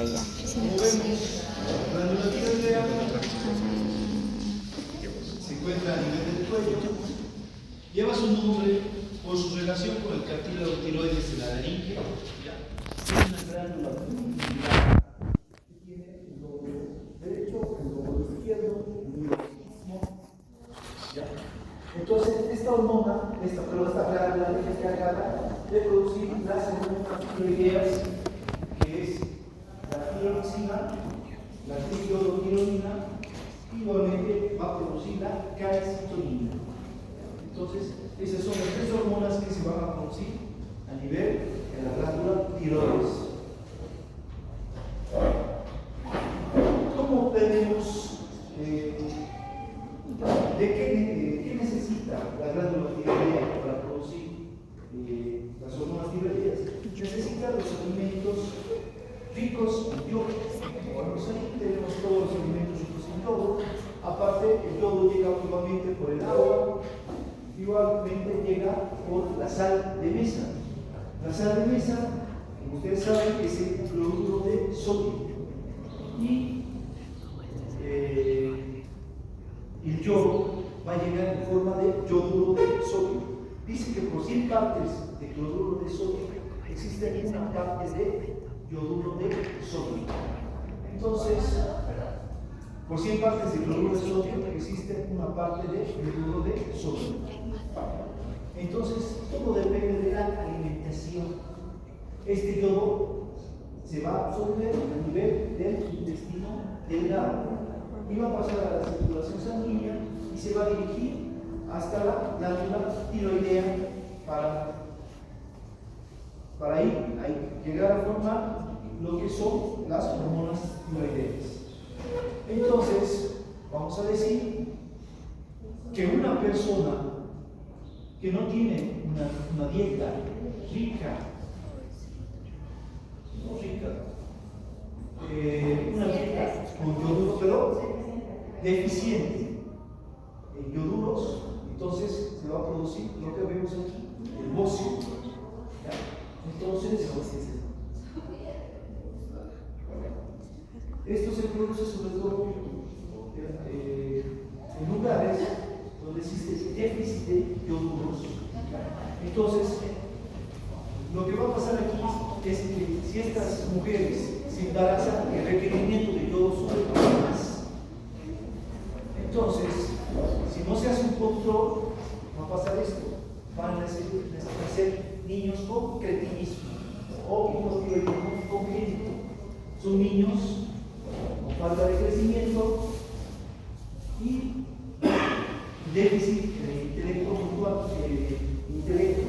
ella. Sí, Como sí. vemos, la glándula tiroidea se encuentra a nivel del cuello, lleva su nombre por su relación con el cartílago tiroides de la laringe. Es una glándula muy similar que tiene el lóbulo derecho, el lóbulo izquierdo, el miocito. Entonces, esta hormona, esta glándula es encargada de producir las hormonas tiroideas, que es la tiroxina, la triiodotironina, igualmente va a producir la calcitonina. Entonces, esas son las tres hormonas que se van a producir a nivel de la glándula tiroides. ¿Cómo tenemos qué necesita la glándula tiroidea para producir las hormonas tiroideas? Necesita los alimentos ricos en yodo. Bueno, pues ahí tenemos todos los alimentos ricos en yodo. Aparte, el yodo llega igualmente por el agua, igualmente llega por la sal de mesa. La sal de mesa, como ustedes saben, es el cloruro de sodio. Y el yodo va a llegar en forma de yoduro de sodio. Dice que por 100 partes de cloruro de sodio existe una parte de yoduro de sodio. Entonces, por 100 partes de cloruro de sodio existe una parte de yoduro de sodio. Entonces, todo depende de la alimentación. Este yodo se va a absorber a nivel del intestino delgado y va a pasar a la circulación sanguínea y se va a dirigir hasta la glándula tiroidea para llegar a formar lo que son las hormonas tiroideas. Entonces, vamos a decir que una persona que no tiene una dieta rica, una dieta con yoduro, pero deficiente en yoduros, entonces se va a producir lo que vemos aquí, el bocio. Entonces, esto se produce sobre todo en lugares donde existe déficit de yoduros. Entonces, lo que va a pasar aquí es que si estas mujeres se embarazan, el requerimiento de yodo sube más. Entonces, si no se hace un control, va a pasar esto. Van a nacer niños con cretinismo o hipotiroidismo congénito. Son niños con falta de crecimiento y déficit intelecto.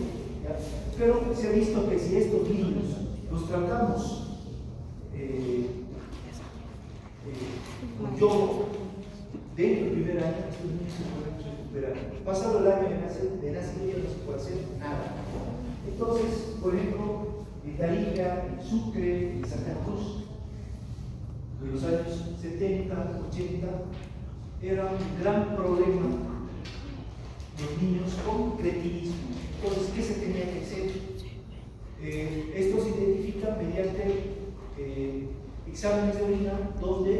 Pero se ha visto que si estos niños los tratamos con yodo dentro del primer año, estos niños se pueden recuperar. Pasado el año de nacimiento ya no se puede hacer nada. Entonces, por ejemplo, en Tarija, en Sucre, en Santa Cruz, de los años 70, 80, era un gran problema los niños con cretinismo. Entonces, ¿qué se tenía que hacer? Esto se identifica mediante exámenes de orina donde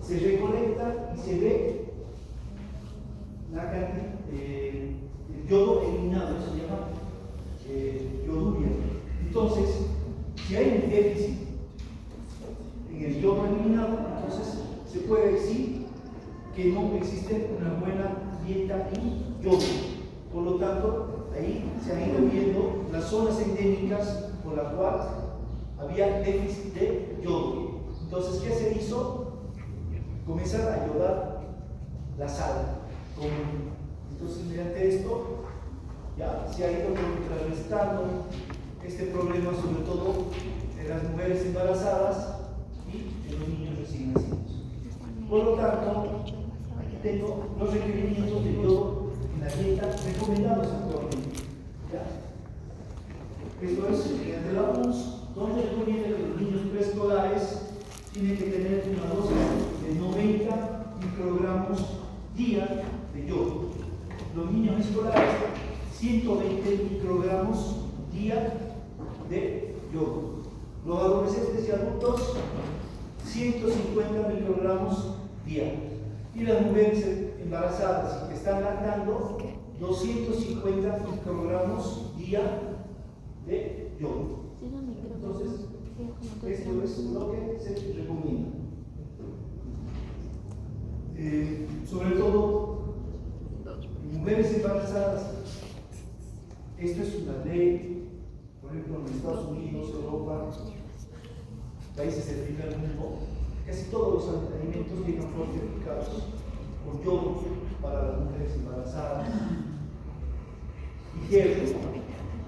se recolecta y se ve la cantidad, el yodo eliminado, se llama yoduria. Entonces, si hay un déficit en el yodo eliminado, entonces se puede decir que no existe una buena dieta en yodo. Por lo tanto, ahí se han ido viendo las zonas endémicas por las cuales había déficit de yodo. Entonces, ¿qué se hizo? Comenzar a ayudar la sal. Entonces, mediante esto, ya se ha ido contrarrestando este problema, sobre todo de las mujeres embarazadas y de los niños recién nacidos. Por lo tanto, aquí tengo los requerimientos de yodo en la dieta recomendados actualmente. Esto es mediante la OMS, donde recomienda que los niños preescolares tienen que tener una dosis de 90 microgramos día de yodo. Los niños escolares, 120 microgramos día de yodo. Los adolescentes y adultos, 150 microgramos diarios. Y las mujeres embarazadas y que están lactando, 250 microgramos día de yodo. Entonces, esto es lo que se recomienda. Sobre todo, mujeres embarazadas, esto es una ley, por ejemplo, en Estados Unidos, Europa, países del primer mundo, casi todos los alimentos vienen fortificados con yodo para las mujeres embarazadas y hierro,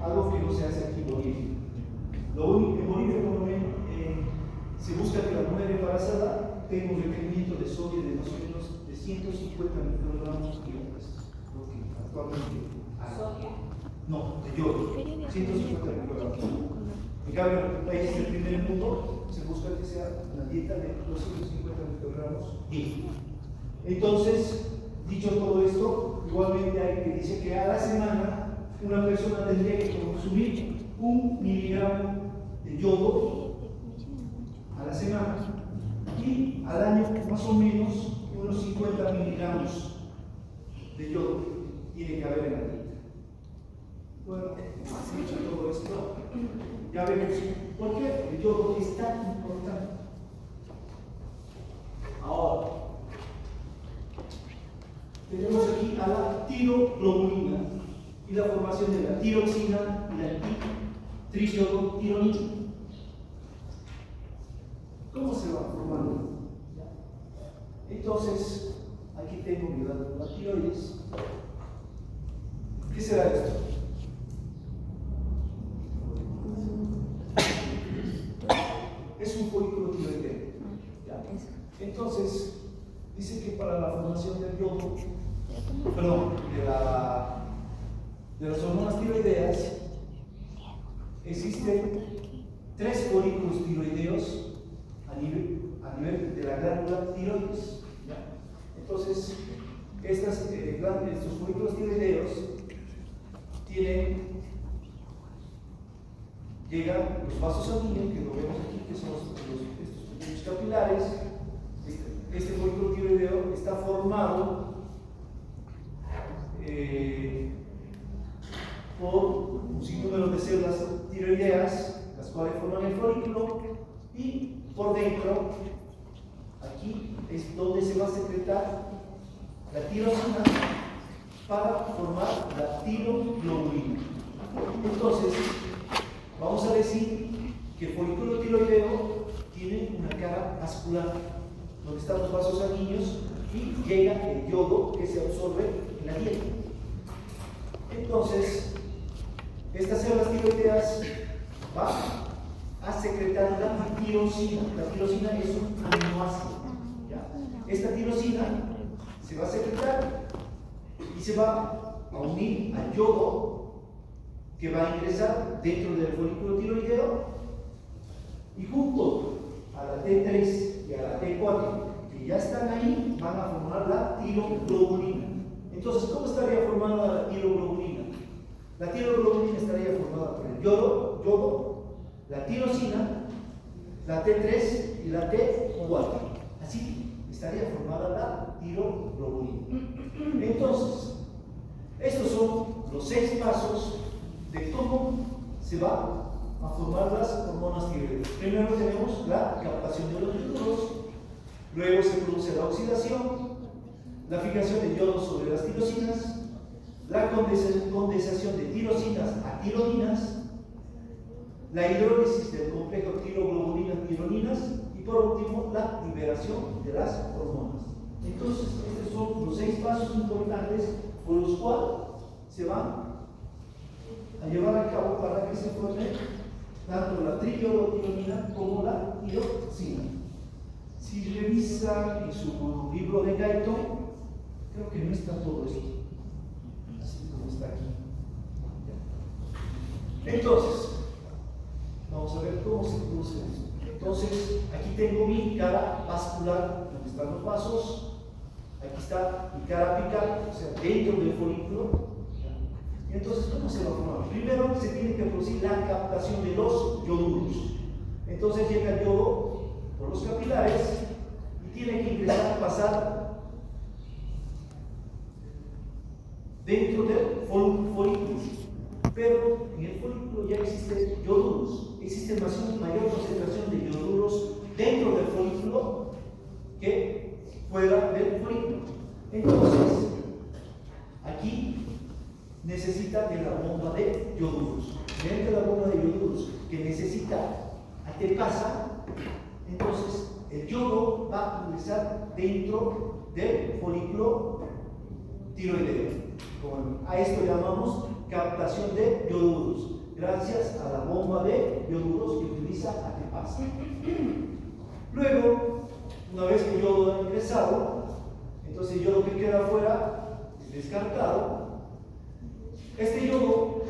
algo que no se hace aquí en Bolivia. Lo único en Bolivia, por lo menos, se busca que la mujer embarazada tenga un requerimiento de sodio de más o menos de 150 microgramos diarios, lo que actualmente hay. ¿Sodio? No, de yodo, 150 microgramos. En cambio, en países del primer mundo se busca que sea una dieta de 250 microgramos diarios. Entonces, dicho todo esto, igualmente hay que dice que a la semana una persona tendría que consumir 1 miligramo de yodo a la semana y al año más o menos unos 50 miligramos de yodo tiene que haber en la dieta. Bueno, dicho todo esto, ya vemos por qué el yodo es tan importante. Ahora, tenemos aquí a la tiroglobulina y la formación de la tiroxina y la triiodotironina. ¿Cómo se va formando? Entonces, aquí tengo mi glándula tiroides. ¿Qué será esto? Es un folículo tiroideo. Entonces, dice que para la formación del yodo, perdón, de las hormonas tiroideas, existen 3 folículos tiroideos a nivel de la glándula tiroides. ¿Ya? Entonces, estos folículos tiroideos llegan los vasos sanguíneos, que lo vemos aquí, que son estos pequeños capilares. Este folículo tiroideo está formado por un sinnúmero de células tiroideas, las cuales forman el folículo, y por dentro, aquí es donde se va a secretar la tirosina para formar la tiroglobulina. Entonces, vamos a decir que el folículo tiroideo tiene una cara vascular, donde están los vasos sanguíneos y llega el yodo que se absorbe en la dieta. Entonces, estas células tiroideas van a secretar la tirosina. La tirosina es un aminoácido. ¿Ya? Esta tirosina se va a secretar y se va a unir al yodo que va a ingresar dentro del folículo tiroideo, y junto a la T3 y a la T4 que ya están ahí van a formar la tiroglobulina. Entonces, ¿cómo estaría formada la tiroglobulina? La tiroglobulina estaría formada por el yodo, la tirosina, la T3 y la T4. Así estaría formada la tiroglobulina. Entonces, estos son los 6 pasos de cómo se va a formar las hormonas tiroideas. Primero tenemos la captación de los glúcidos, luego se produce la oxidación, la fijación de yodo sobre las tirosinas, la condensación de tirosinas a tironinas, la hidrólisis del complejo tiroglobulinas-tironinas y por último la liberación de las hormonas. Entonces, estos son los 6 pasos importantes por los cuales se van a llevar a cabo para que se forme tanto la triiodotironina como la tiroxina. Si revisan en su libro de Guyton, creo que no está todo esto, así como está aquí. Entonces, vamos a ver cómo se produce esto. Entonces, aquí tengo mi cara vascular, donde están los vasos. Aquí está mi cara apical, o sea, dentro del folículo. Entonces, ¿cómo se va a formar? Primero se tiene que producir la captación de los yoduros. Entonces llega el yodo por los capilares y tiene que ingresar, pasar dentro del folículo. Pero en el folículo ya existen ioduros, existe mayor concentración de ioduros dentro del folículo que fuera del folículo. Entonces, aquí necesita de la bomba de ioduros. Mediante la bomba de ioduros que necesita antepasa, entonces el yodo va a ingresar dentro del folículo tiroideo. A esto llamamos captación de ioduros, gracias a la bomba de ioduros que utiliza antepasa. Luego, una vez que el yodo ha ingresado, entonces el yodo que queda afuera es descartado. Este yodo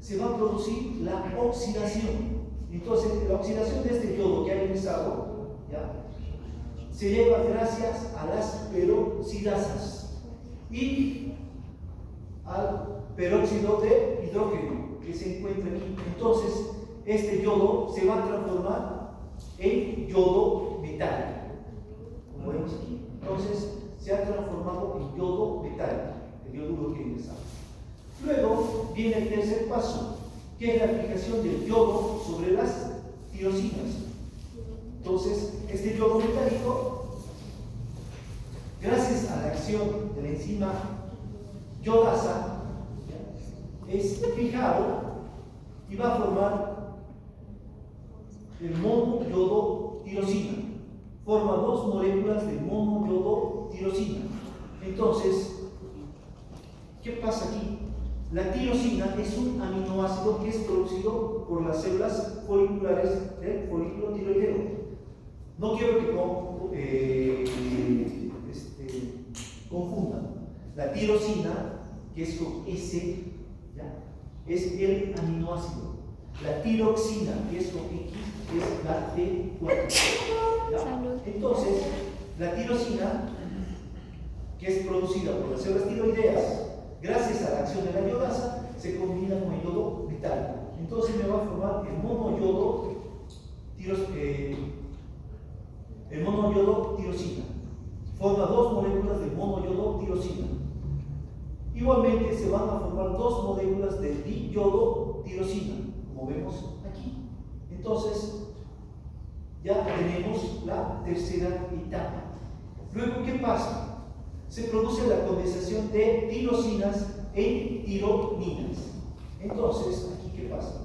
se va a producir la oxidación. Entonces, la oxidación de este yodo que ha ingresado, ¿ya?, se lleva gracias a las peroxidasas y al peróxido de hidrógeno que se encuentra aquí. Entonces, este yodo se va a transformar en yodo metálico, como vemos aquí. Entonces, se ha transformado en yodo metálico, el yoduro que ingresamos. Luego viene el tercer paso, que es la aplicación del yodo sobre las tirosinas. Entonces, este yodo metálico, gracias a la acción de la enzima yodasa, es fijado y va a formar el monoyodotirosina. Forma dos moléculas de monoyodotirosina. Entonces, ¿qué pasa aquí? La tirosina es un aminoácido que es producido por las células foliculares del folículo tiroideo. No quiero que confundan. La tirosina, que es con S, ¿ya?, es el aminoácido. La tiroxina, que es con X, es la T4. ¿Ya? Entonces, la tirosina, que es producida por las células tiroideas, gracias a la acción de la yodasa, se combina con el yodo metálico. Entonces me va a formar el monoyodotirosina. Forma dos moléculas de monoyodotirosina. Igualmente se van a formar dos moléculas de diyodotirosina, como vemos aquí. Entonces, ya tenemos la tercera etapa. Luego, ¿qué pasa? Se produce la condensación de tirosinas en tironinas. Entonces, ¿aquí qué pasa?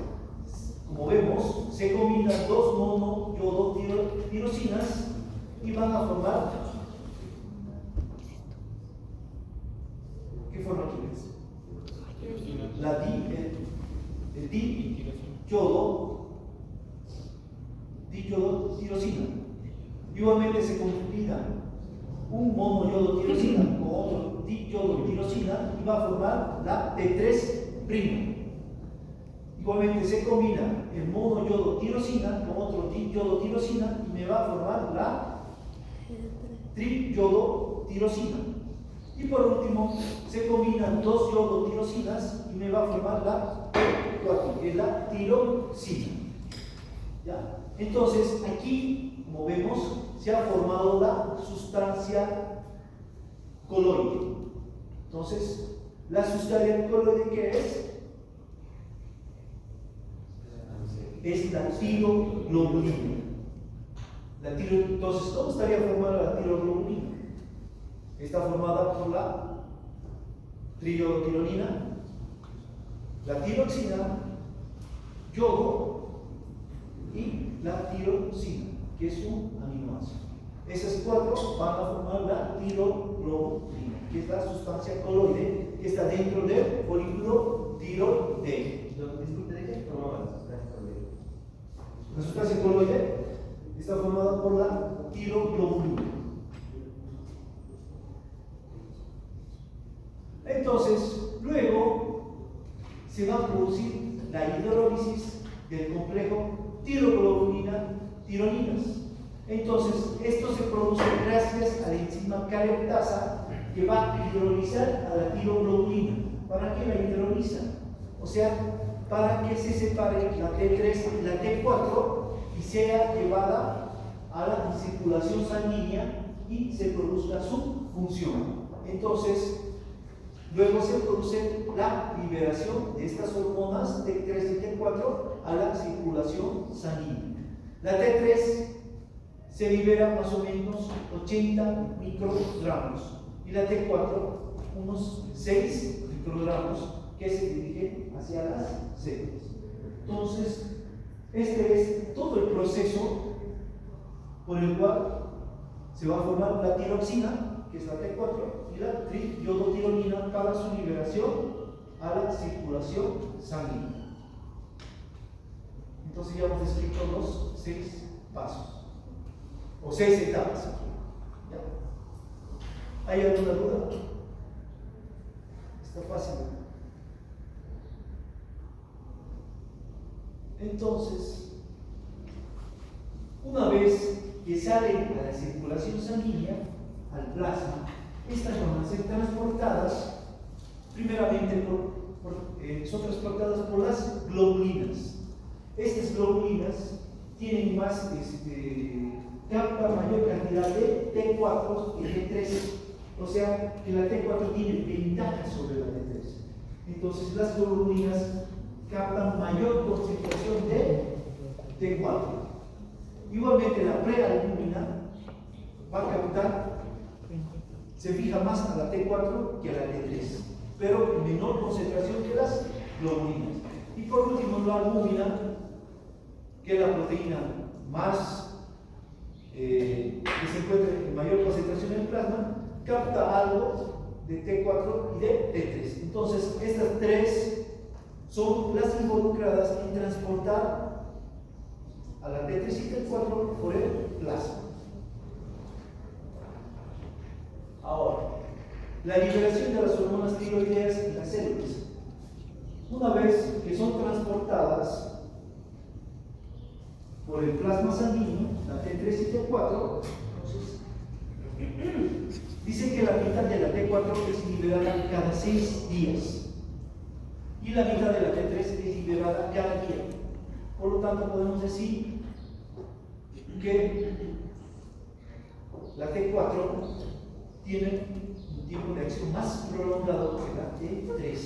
Como vemos, se combinan dos monoyodotirosinas y van a formar, ¿qué forma quieres? La diyodotirosina. Igualmente se combina un monoyodotirosina con otro diyodotirosina y va a formar la T3'. Igualmente se combina el monoyodotirosina con otro diyodotirosina y me va a formar la triyodotirosina. Y por último, se combinan dos yodotirosinas y me va a formar la T4, que es la tirosina. ¿Ya? Entonces, aquí, como vemos, se ha formado la sustancia coloide. Entonces, ¿la sustancia coloide qué es? Es la tiroglobulina. Entonces, ¿cómo estaría formada la tiroglobulina? Está formada por la triyodotironina, la tiroxina, yodo y la tirosina, que es un aminoácido. Esas cuatro van a formar la tiroglobulina, que es la sustancia coloide que está dentro del folículo tiroideo. Disculpe, ¿de qué formaba la sustancia coloide? La sustancia coloide está formada por la tiroglobulina. Entonces, luego se va a producir la hidrólisis del complejo tiroglobulina-tironinas. Entonces, esto se produce gracias a la enzima caleutasa que va a hidrolizar a la tiroglobulina. ¿Para qué la hidroliza? O sea, para que se separe la T3 y la T4 y sea llevada a la circulación sanguínea y se produzca su función. Entonces, luego se produce la liberación de estas hormonas T3 y T4 a la circulación sanguínea. La T3 se libera más o menos 80 microgramos y la T4 unos 6 microgramos que se dirigen hacia las células. Entonces, este es todo el proceso por el cual se va a formar la tiroxina, que es la T4, y la triiodotironina para su liberación a la circulación sanguínea. Entonces ya hemos descrito los 6 pasos, o 6 etapas. ¿Ya? ¿Hay alguna duda? Está fácil. Entonces, una vez que salen a la circulación sanguínea, al plasma, estas van a ser transportadas, primeramente son transportadas por las globulinas. Estas globulinas tienen más, captan mayor cantidad de T4 que T3, o sea que la T4 tiene ventaja sobre la T3. Entonces las globulinas captan mayor concentración de T4. Igualmente la prealbúmina va a captar, se fija más a la T4 que a la T3, pero en menor concentración que las globulinas. Y por último la albúmina, que es la proteína más que se encuentra en mayor concentración en el plasma, capta algo de T4 y de T3. Entonces estas tres son las involucradas en transportar a la T3 y T4 por el plasma. Ahora, la liberación de las hormonas tiroideas en las células. Una vez que son transportadas por el plasma sanguíneo, la T3 y T4, entonces, dice que la mitad de la T4 es liberada cada 6 días y la mitad de la T3 es liberada cada día. Por lo tanto, podemos decir que la T4 tiene un tiempo de acción más prolongado que la T3.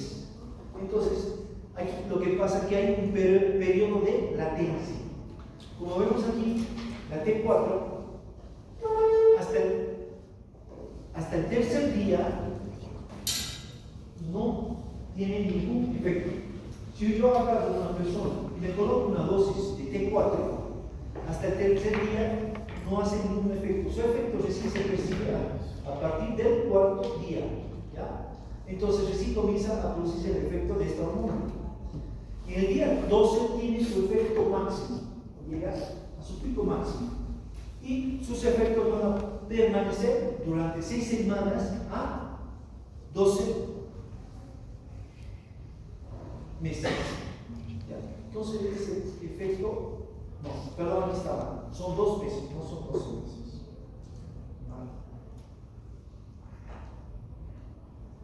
Entonces, lo que pasa es que hay un periodo de latencia. Como vemos aquí, la T4 hasta el tercer día no tiene ningún efecto. Si yo agarro a una persona y le coloco una dosis de T4, hasta el tercer día no hace ningún efecto. Su efecto recién se percibe a partir del cuarto día. ¿Ya? Entonces recién comienza a producirse el efecto de esta hormona. En el día 12 tiene su efecto máximo, llega a su pico máximo. Y sus efectos van a permanecer durante 6 semanas a 12 meses. ¿Ya? Entonces ese efecto, no, perdón, aquí estaba, son 2 meses, no son 12 meses.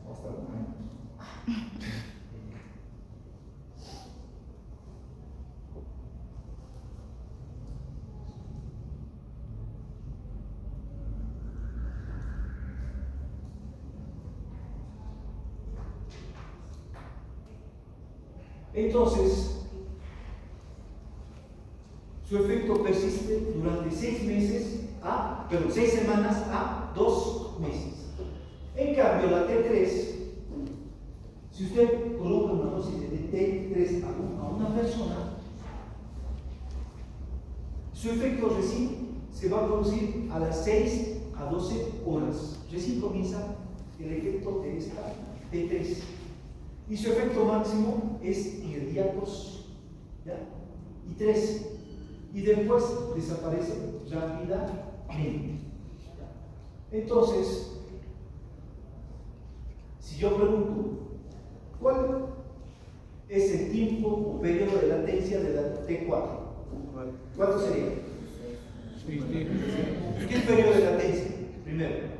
Vamos a estar un año. Entonces, su efecto persiste durante 6 semanas a 2 meses. En cambio, la T3, si usted coloca una dosis de T3 a una persona, su efecto recién se va a producir a las 6 a 12 horas. Recién comienza el efecto de esta T3. Y su efecto máximo es en el día 2, ¿ya? Y 3. Y después desaparece rápidamente. Entonces, si yo pregunto, ¿cuál es el tiempo o periodo de latencia de la T4? ¿Cuánto sería? ¿Qué es el periodo de latencia? Primero.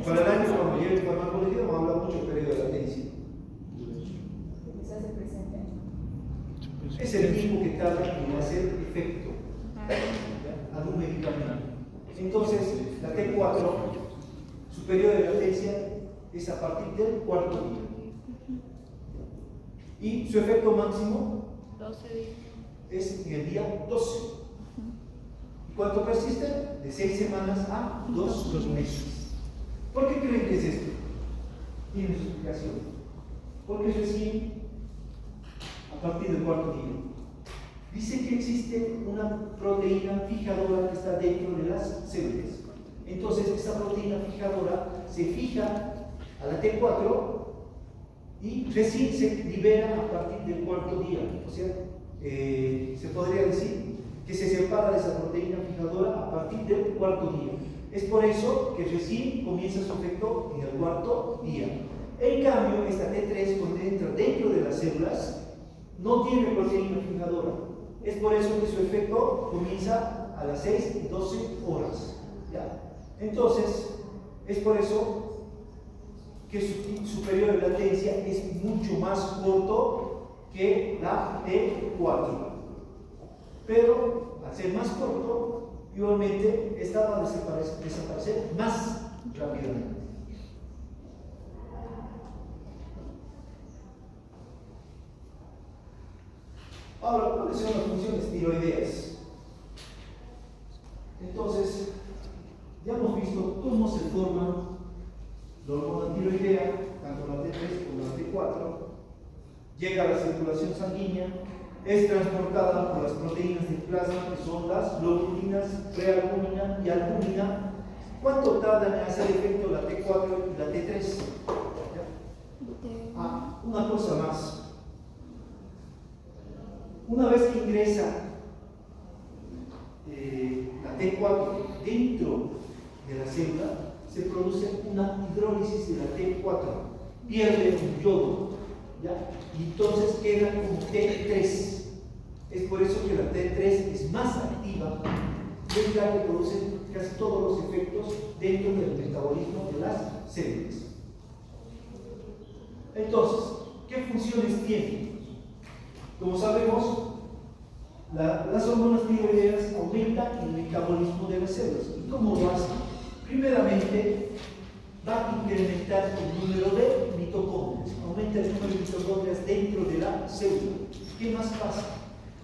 Para el año, cuando llegue el farmacología, vamos a hablar mucho del periodo de latencia. Es el tiempo que tarda en hacer efecto algún medicamento. Entonces, la T4, su periodo de latencia es a partir del cuarto día. Y su efecto máximo 12 días. Es en el día 12. ¿Y cuánto persiste? De 6 semanas a 2 meses. ¿Por qué creen que es esto? Tiene su explicación. Porque recién a partir del cuarto día. Dice que existe una proteína fijadora que está dentro de las células. Entonces, esa proteína fijadora se fija a la T4 y recién se libera a partir del cuarto día. O sea, se podría decir que se separa de esa proteína fijadora a partir del cuarto día. Es por eso que recién comienza su efecto en el cuarto día. En cambio, esta T3, cuando entra dentro de las células, no tiene proteína fijadora. Es por eso que su efecto comienza a las 6 y 12 horas. ¿Ya? Entonces, es por eso que su periodo de latencia es mucho más corto que la T4. Pero, al ser más corto, igualmente, esta va a desaparecer más rápidamente. Ahora, ¿cuáles son las funciones tiroideas? Entonces, ya hemos visto cómo se forma la hormona tiroidea, tanto la T3 como la T4, llega a la circulación sanguínea, es transportada por las proteínas del plasma, que son las globulinas, prealbúmina y albúmina. ¿Cuánto tardan en hacer efecto la T4 y la T3? Ah, una cosa más. Una vez que ingresa la T4 dentro de la célula, se produce una hidrólisis de la T4, pierde un yodo, ¿ya? Y entonces queda como T3. Es por eso que la T3 es más activa, y es la que produce casi todos los efectos dentro del metabolismo de las células. Entonces, ¿qué funciones tiene? Como sabemos, las hormonas tiroideas aumentan el metabolismo de las células. ¿Y cómo lo hacen? Primeramente, va a incrementar el número de mitocondrias. Aumenta el número de mitocondrias dentro de la célula. ¿Qué más pasa?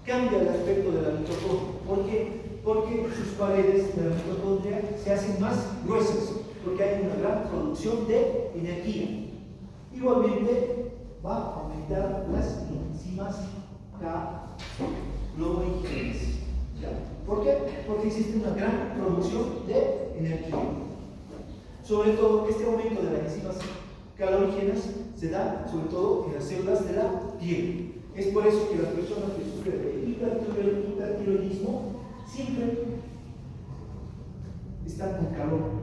Cambia el aspecto de la mitocondria. ¿Por qué? Porque sus paredes de la mitocondria se hacen más gruesas, porque hay una gran producción de energía. Igualmente, va a aumentar las enzimas K-globogenes. ¿Por qué? Porque existe una gran producción de energía. Sobre todo, este aumento de las enzimas calorígenas se da sobre todo en las células de la piel. Es por eso que las personas que sufren de hipertiroidismo siempre están con calor.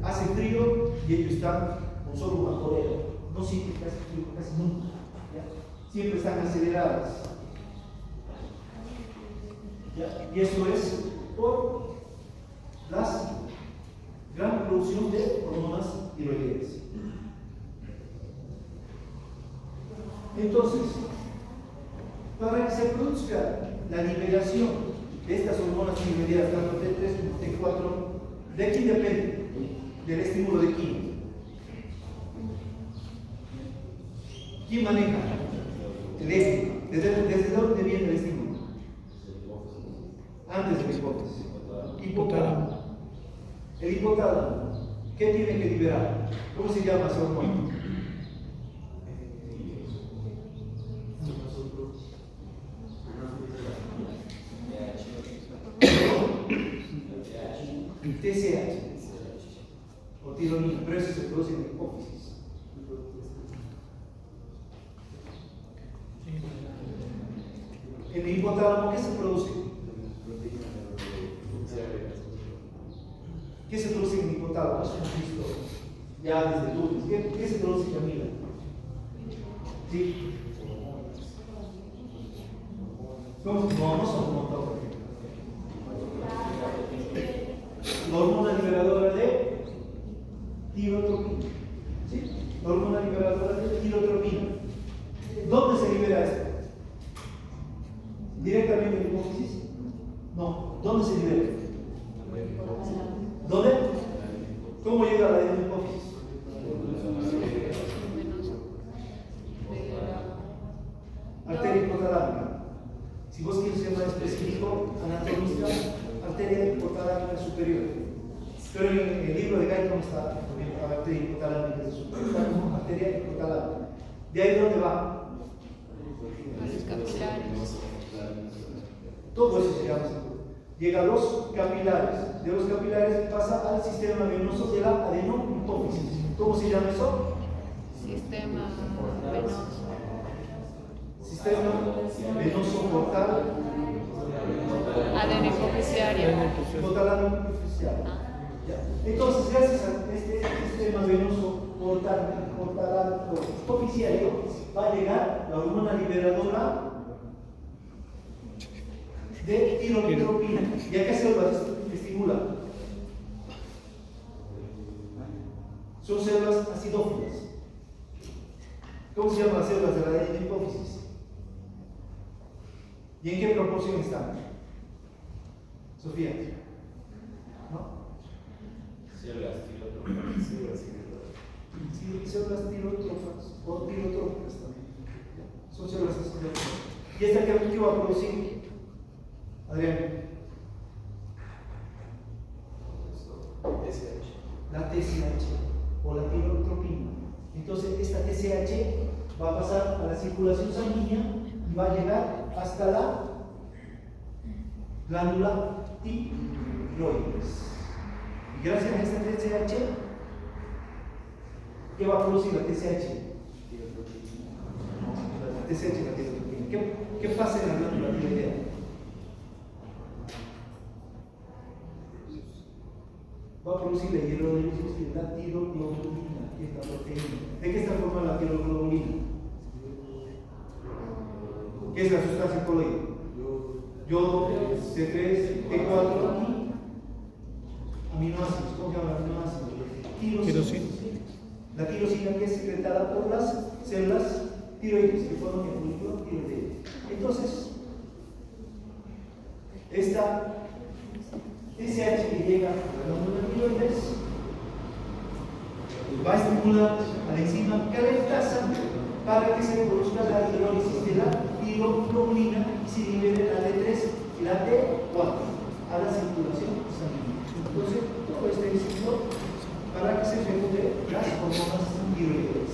Hace frío y ellos están con solo una polera. No sienten casi frío, casi nunca. ¿Ya? Siempre están aceleradas. ¿Ya? Y eso es por la gran producción de hormonas tiroideas. Entonces, para que se produzca la liberación de estas hormonas tiroideas, tanto T3 como T4, ¿de quién depende? Del estímulo de quién. ¿Quién maneja? El eje. ¿Desde dónde viene el estímulo? Antes de la hipótesis. Hipotálamo. El hipotálamo, ¿qué tiene que liberar? ¿Cómo se llama esa hormona? TSH o tironina, pero eso se produce en la hipófisis. En el hipotálamo, ¿qué se produce? ¿Qué se produce en el hipotálamo? Eso hemos visto ya desde lunes. ¿Qué se produce, Camila? ¿Sí? No, no son motores. La hormona liberadora de tirotropina. ¿Sí? La hormona liberadora de tirotropina. ¿Dónde se libera ¿Directamente en la hipófisis? No. ¿Dónde se libera? ¿Dónde? ¿Cómo llega a la hipófisis? Arteria hipotalámica. Si vos quieres ser más específico, anatomista, arteria hipotalámica superior. Pero en el libro de Guyton está arteria hipotalámica superior, está como arteria hipotalámica. ¿De ahí dónde va? A los capilares. Todo eso se llama. Llega a los capilares. De los capilares pasa al sistema venoso de la adenopófisis. ¿Cómo se llama eso? Sistema venoso. Sistema venoso portal Adenopofisiario. hipotalámico hipoficiario. Entonces, gracias a este sistema venoso portalámico hipoficiario va a llegar la hormona liberadora de tirotropina. ¿Y a qué células estimula? Son células acidófilas. ¿Cómo se llaman las células de la hipófisis? ¿Y en qué proporción están? Sofía. ¿No? Células tirotropas. Sí, células tirotropas o tirotrópicas también. Son células acidófilas. ¿Y esta qué va a producir? Adrián. La TSH o la tirotropina. Entonces, esta TSH va a pasar a la circulación sanguínea y va a llegar hasta la glándula tiroides. Y gracias a esta TSH, ¿qué va a producir la TSH? La TSH, la tirotropina. ¿Qué pasa en la glándula tiroidea? Va a producir la hidrólisis de la tiroglobulina, que es la proteína. ¿De qué está formada la tiroglobulina? ¿Qué es la sustancia coloide? Yodo, C3, T4 y aminoácidos. ¿Cómo se llama aminoácidos? Tirosina. La tirosina que es secretada por las células tiroides que forman el folículo tiroideo. Entonces, esta TSH que llega a la glándula tiroides va a estimular a la enzima calentasa para que se produzca la hidrólisis de la tiroglobulina y se libere la D3 y la T4 a la circulación sanguínea. Entonces, todo este ciclo para que se fecunde las hormonas tiroides.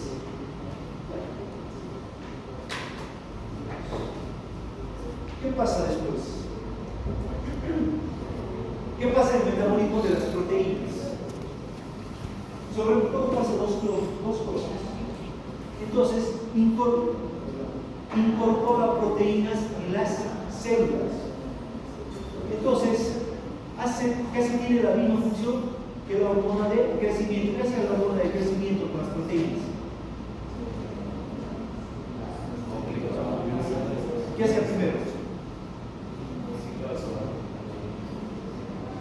¿Qué pasa después? ¿Qué pasa en el metabolismo de las proteínas? Sobre todo pasa dos cosas. Entonces, incorpora proteínas en las células. Entonces, casi tiene la misma función que la hormona de crecimiento. ¿Qué hace la hormona de crecimiento con las proteínas? ¿Qué hace primero?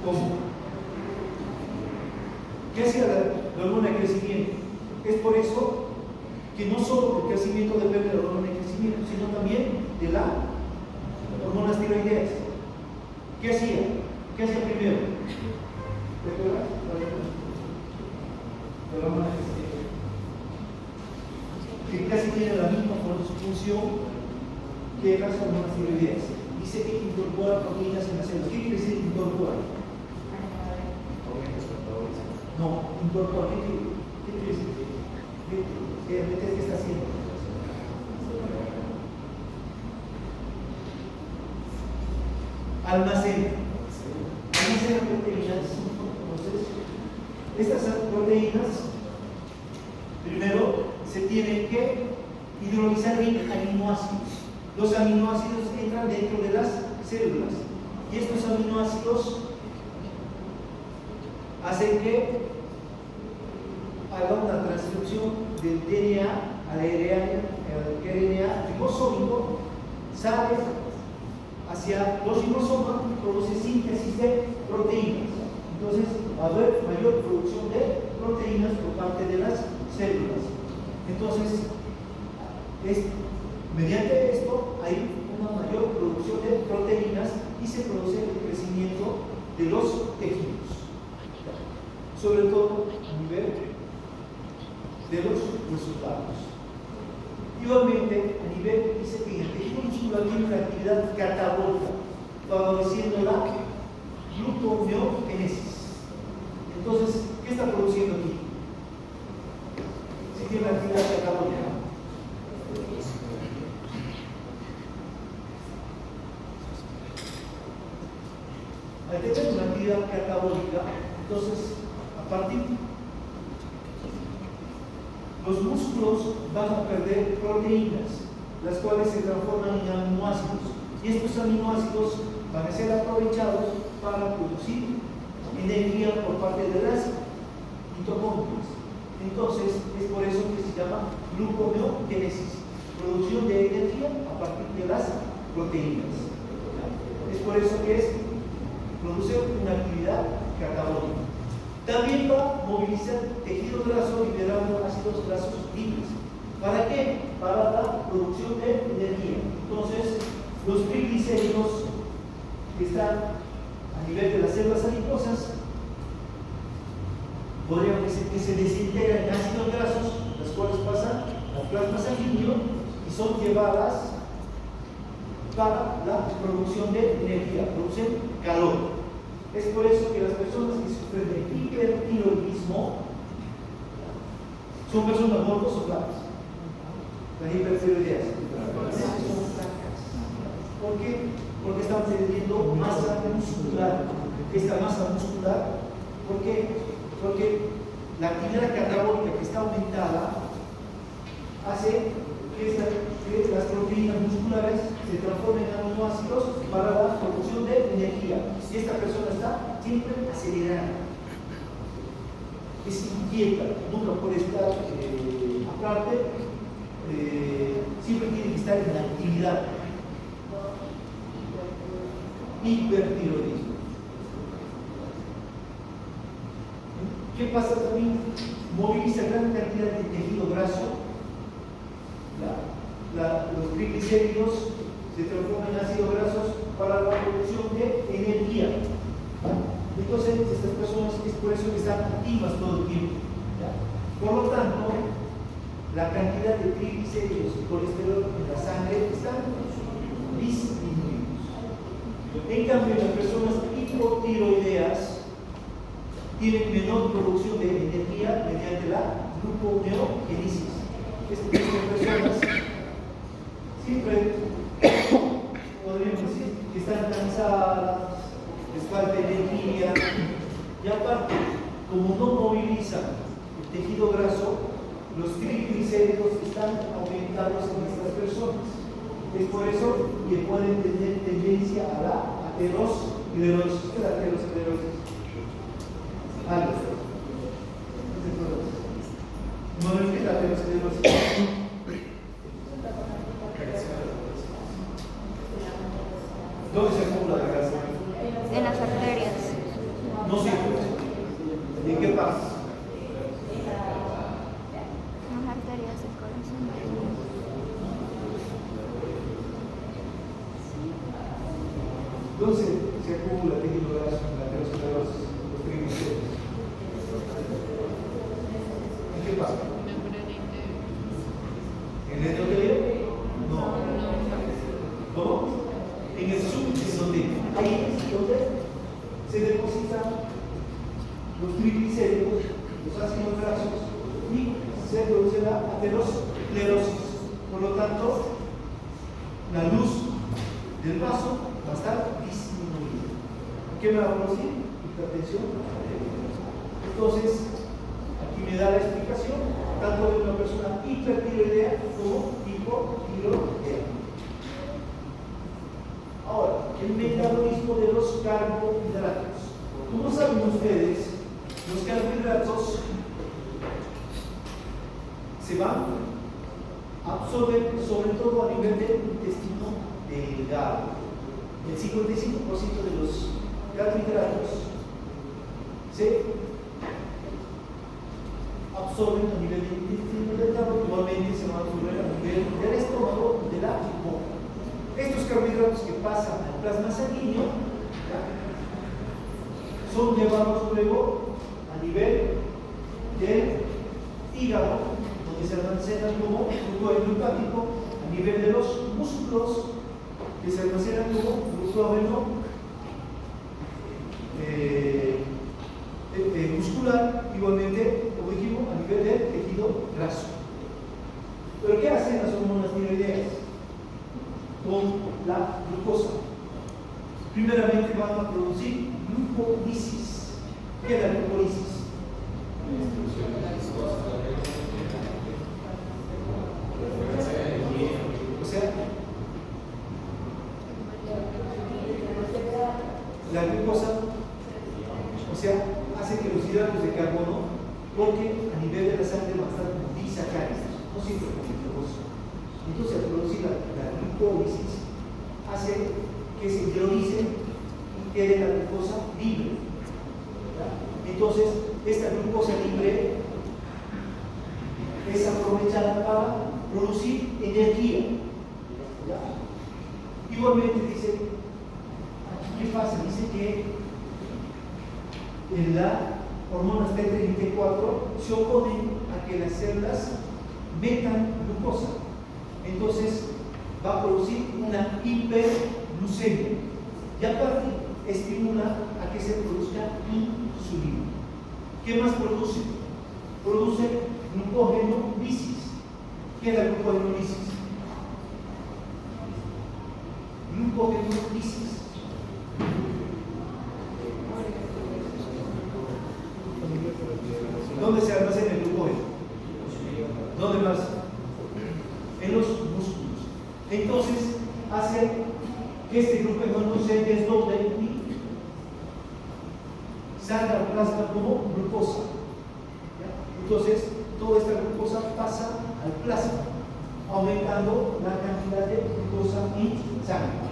¿Cómo? ¿Qué hace la hormona de crecimiento? Es por eso que no solo el crecimiento depende de la hormona de crecimiento, sino también de las hormonas tiroideas. ¿Qué hacía? ¿Qué hacía primero? ¿Recuerdas? La hormona de crecimiento. Que casi tiene la misma función que las hormonas tiroideas. Dice que incorpora proteínas en las células. ¿Qué quiere decir incorpora? No, incorpora. ¿Qué quiere decir? ¿Qué está haciendo? Almacena proteínas. Entonces, estas proteínas primero se tienen que hidrolizar en aminoácidos. Los aminoácidos entran dentro de las células y estos aminoácidos hacen que haga una transcripción del DNA al RNA ribosómico, sale hacia los ribosomas y produce síntesis de proteínas. Entonces va a haber mayor producción de proteínas por parte de las células. Entonces, mediante esto hay una mayor producción de se produce el crecimiento de los tejidos, sobre todo a nivel de los resultados. Igualmente, a nivel, dice que el tejido muscular tiene una actividad catabólica, favoreciendo la gluconeogénesis. Entonces, ¿qué está produciendo aquí? Si tiene una actividad catabólica. Al tener una actividad catabólica, entonces, a partir los músculos van a perder proteínas, las cuales se transforman en aminoácidos. Y estos aminoácidos van a ser aprovechados para producir energía por parte de las mitocondrias. Entonces, es por eso que se llama gluconeogénesis, producción de energía a partir de las proteínas. Es por eso que es producir una actividad catabólica. También va a movilizar tejido graso liberando ácidos grasos libres. ¿Para qué? Para la producción de energía. Entonces, los triglicéridos que están a nivel de las células adiposas podríamos decir que se desintegran en ácidos grasos, las cuales pasan al plasma sanguíneo y son llevadas para la producción de energía, producen calor. Es por eso que las personas que sufren de hipertiroidismo son personas gordas o flacas. Las hipertiroideas son flacas. ¿Por qué? Porque están perdiendo masa muscular. Esta masa muscular, ¿por qué? Porque la actividad catabólica que está aumentada hace que las proteínas musculares se transformen en aminoácidos para la producción de energía. Y esta persona está siempre acelerada, es inquieta, nunca puede estar aparte, siempre tiene que estar en actividad. Hipertiroidismo. ¿Qué pasa también? Moviliza gran cantidad de tejido graso. Los triglicéridos se transforman en ácidos grasos para la producción de energía. Entonces, estas personas es por eso que están activas todo el tiempo. Por lo tanto, la cantidad de triglicéridos y colesterol en la sangre están disminuidos. En cambio, las personas hipotiroideas tienen menor producción de energía mediante la gluconeogénesis. Estas personas siempre podríamos decir que están cansadas, les falta energía, y aparte, como no movilizan el tejido graso, los triglicéridos están aumentados en estas personas. Es por eso que pueden tener tendencia a la aterosclerosis. ¿Qué es la aterosclerosis? Algo. No es que la aterosclerosis. ¿Dónde se acumula la grasa? En las arterias. No siempre. ¿Y en qué pasa? En las arterias del corazón. ¿Dónde se acumula el tejido graso en la aterosclerosis? Los triglicéridos. ¿En qué pasa? ¿En el endotelio? No. ¿Cómo? En el subendotelio. Ahí es donde se depositan los triglicéridos, los ácidos grasos y se produce la aterosclerosis. Por lo tanto, la luz del vaso va a estar disminuida. ¿Qué me va a producir? Hipertensión. Entonces, aquí me da la explicación tanto de una persona hipertiroidea como hipotiroidea. Ahora, el metabolismo de los carbohidratos. Como saben ustedes, los carbohidratos se van a absorber sobre todo a nivel del intestino delgado. El 55% de los carbohidratos se absorben a nivel del intestino delgado, igualmente se van a absorber a nivel del estómago y de la boca. Estos carbohidratos que pasan al plasma sanguíneo, ¿ya?, son llevados luego a nivel del hígado, donde se almacenan como glucógeno hepático, a nivel de los músculos, que se almacenan como glucógeno muscular, igualmente, como dijimos, a nivel del tejido graso. Pero ¿qué hacen las hormonas tiroideas con la glucosa? Primeramente van a producir glucólisis. ¿Qué es la glucólisis? O sea, la glucosa, o sea, hace que los hidratos de carbono, porque a nivel de la sangre van a estar como disacáridos, no siempre con glucosa. Entonces, al producir la glucólisis, hace que se hidrolice y quede la glucosa libre. Entonces, esta glucosa libre es aprovechada para producir energía. ¿Ya? Igualmente dice, ¿qué pasa? Dice que en las hormonas T3 y T4 se oponen a que las células metan glucosa. Entonces va a producir una hiperglucemia y aparte estimula a que se produzca insulina. ¿Qué más produce? Produce glucogenolisis. ¿Qué es la glucogenolisis? Glucogenolisis. ¿Dónde se almacena el glucógeno? ¿Dónde más? En los músculos. Entonces hace que este glucógeno se desdoble y salga al plasma como glucosa. ¿Ya? Entonces toda esta glucosa pasa al plasma, aumentando la cantidad de glucosa en sangre.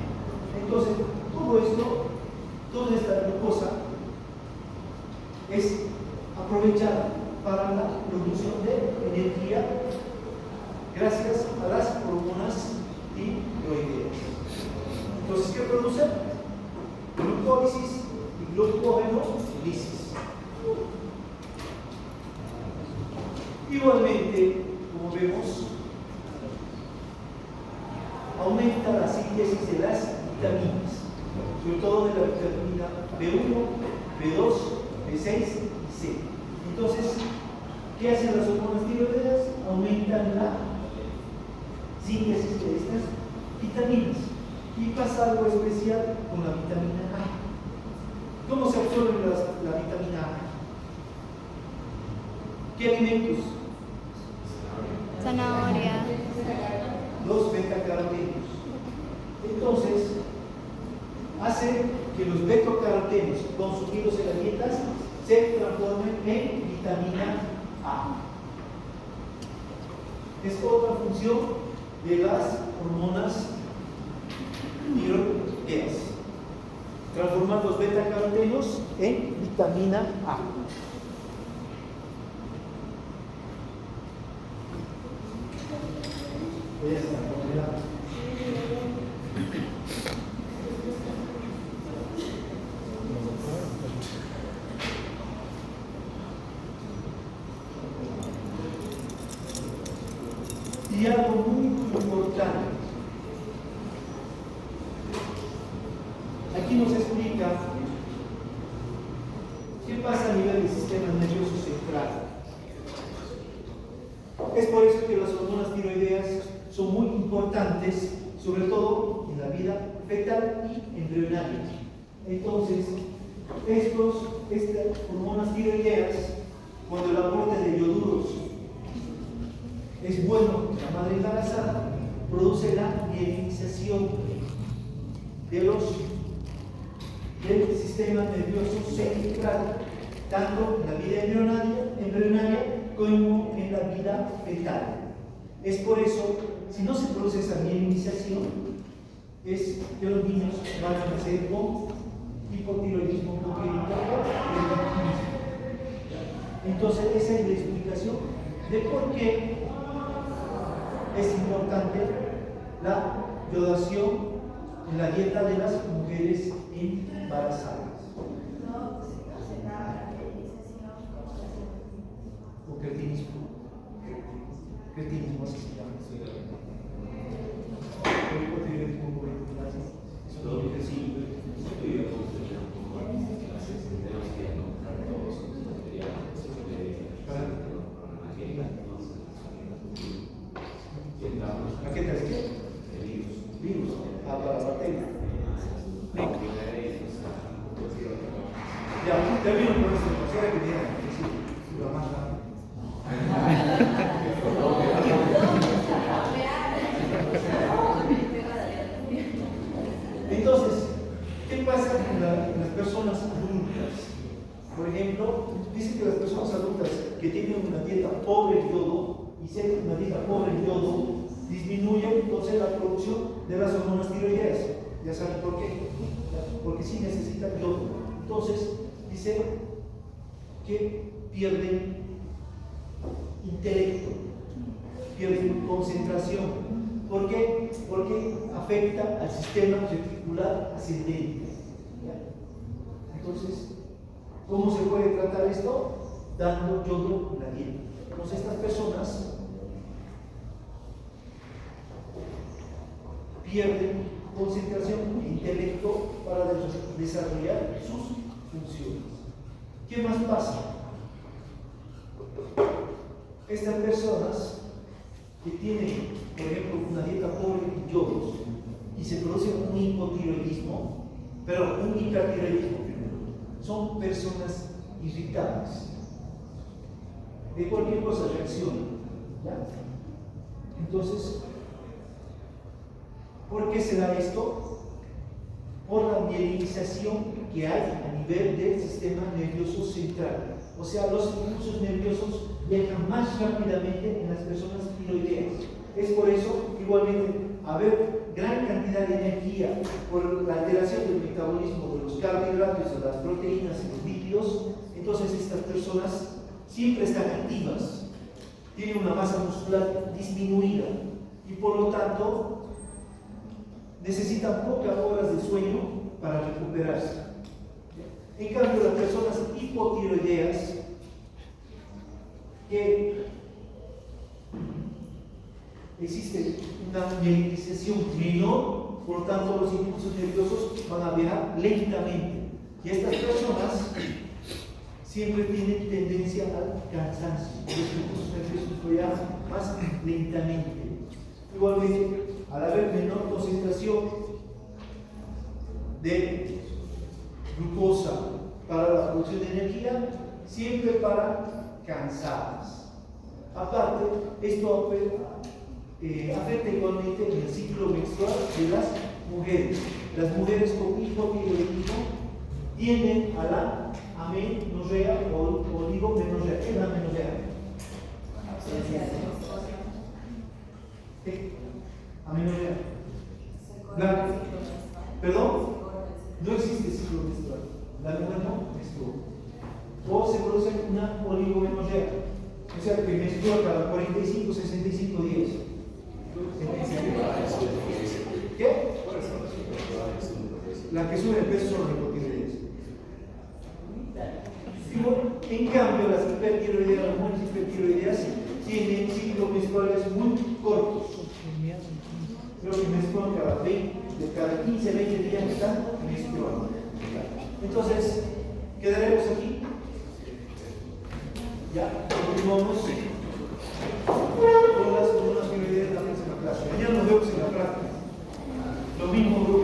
Entonces todo esto, toda esta glucosa es aprovechada para la producción de energía gracias a las hormonas tiroideas. Entonces, ¿qué produce? Glucólisis y glucogenolisis. Igualmente, como vemos, aumenta la síntesis de las vitaminas, sobre todo de la vitamina B1, B2, B6 y C. Entonces, ¿qué hacen las hormonas tiroideas? Aumentan la síntesis de estas vitaminas. Y pasa algo especial con la vitamina A. ¿Cómo se absorbe la vitamina A? ¿Qué alimentos? Zanahoria. Los betacarotenos. Entonces, hace que los betacarotenos consumidos en las dietas se transformen en vitamina A. Es otra función de las hormonas tiroideas, transformar los betacarotenos en vitamina A. Y algo muy importante, aquí nos explica qué pasa a nivel del sistema nervioso central. Es por eso que las hormonas tiroideas son muy importantes, sobre todo en la vida fetal y embrionaria. Entonces, estas hormonas tiroideas, cuando el aporte de ioduros es bueno en la madre embarazada, produce la mielinización del sistema nervioso central, tanto en la vida embrionaria como en la vida fetal. Es por eso, si no se produce esa mielinización, es que los niños van a nacer con hipotiroidismo congénito. Entonces, esa es la explicación de por qué es importante la yodación en la dieta de las mujeres embarazadas. O cretinismo. Cretinismo así se llama. ¿A qué te refieres? Virus. Para la bacteria. Ya, termino con esto. Quisiera que vieran. Si lo más rápido. Entonces, ¿qué pasa con las personas adultas? Por ejemplo, dice que las personas adultas que tienen una dieta pobre en yodo, y sé una dieta pobre en yodo, disminuye entonces la producción de las hormonas tiroideas. Ya saben por qué. Porque sí necesitan yodo. Entonces, dice que pierden intelecto, pierden concentración. ¿Por qué? Porque afecta al sistema reticular ascendente. Entonces, ¿cómo se puede tratar esto? Dando yodo en la dieta. Entonces, estas personas pierden concentración e intelecto para desarrollar sus funciones. ¿Qué más pasa? Estas personas que tienen, por ejemplo, una dieta pobre en yodos y se produce un hipotiroidismo, pero un hipertiroidismo, son personas irritables. De cualquier cosa reaccionan. ¿Ya? Entonces, ¿por qué se da esto? Por la mielinización que hay a nivel del sistema nervioso central. O sea, los impulsos nerviosos viajan más rápidamente en las personas tiroideas. Es por eso, igualmente, haber gran cantidad de energía por la alteración del metabolismo de los carbohidratos, de las proteínas y los lípidos, entonces estas personas siempre están activas, tienen una masa muscular disminuida y por lo tanto necesitan pocas horas de sueño para recuperarse. En cambio, las personas hipotiroideas que existe una mielinización menor, por lo tanto los impulsos nerviosos van a viajar lentamente y estas personas siempre tienen tendencia al cansancio, los impulsos nerviosos viajan más lentamente. Igualmente, al haber menor concentración de glucosa para la producción de energía, siempre para cansadas. Aparte, esto afecta igualmente el ciclo menstrual de las mujeres. Las mujeres con hipotiroidismo tienden a la amenorrea o oligomenorrea. ¿Qué es la amenorrea? ¿Qué? Amenorrea. ¿Perdón? No existe ciclo menstrual. La mujer no menstrua. O se produce una oligomenorrea. O sea que menstrua cada 45, 65 días. ¿Qué? La que sube el peso son las hipotiroideas. En cambio, las hipertiroideas, las mujeres hipertiroideas tienen ciclos menstruales muy cortos. Creo que menstruan cada 15, 20 días están menstruando. Entonces, quedaremos aquí. Ya, continuamos con las hormonas tiroideas de la próxima clase. Mañana nos vemos en la práctica. Lo mismo.